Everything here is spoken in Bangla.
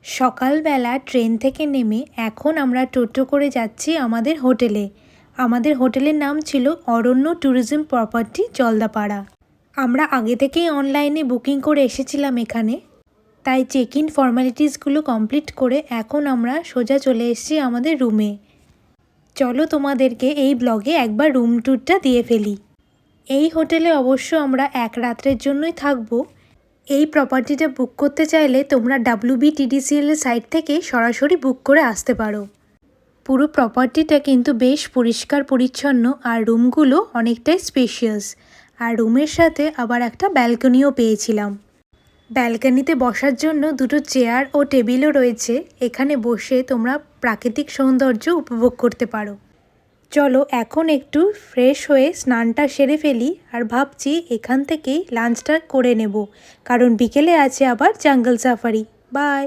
সকালবেলা ট্রেন থেকে নেমে এখন আমরা টোটো করে যাচ্ছি আমাদের হোটেলে। আমাদের হোটেলের নাম ছিল অরণ্য ট্যুরিজম প্রপার্টি জলদাপাড়া। আমরা আগে থেকেই অনলাইনে বুকিং করে এসেছিলাম এখানে, তাই চেক ইন ফর্মালিটিসগুলো কমপ্লিট করে এখন আমরা সোজা চলে এসেছি আমাদের রুমে। চলো তোমাদেরকে এই ব্লগে একবার রুম ট্যুরটা দিয়ে ফেলি। এই হোটেলে অবশ্য আমরা এক রাত্রের জন্যই থাকবো। এই প্রপার্টিটা বুক করতে চাইলে তোমরা WBTDCL এর সাইট থেকে সরাসরি বুক করে আসতে পারো। পুরো প্রপার্টিটা কিন্তু বেশ পরিষ্কার পরিচ্ছন্ন আর রুমগুলো অনেকটাই স্পেশিয়াস। আর রুমের সাথে আবার একটা ব্যালকনিও পেয়েছিলাম। ব্যালকনিতে বসার জন্য দুটো চেয়ার ও টেবিলও রয়েছে। এখানে বসে তোমরা প্রাকৃতিক সৌন্দর্য উপভোগ করতে পারো। চলো এখন একটু ফ্রেশ হয়ে স্নানটা সেরে ফেলি, আর ভাবছি এখান থেকেই লাঞ্চটা করে নেব, কারণ বিকেলে আছে আবার জঙ্গল সাফারি। বাই।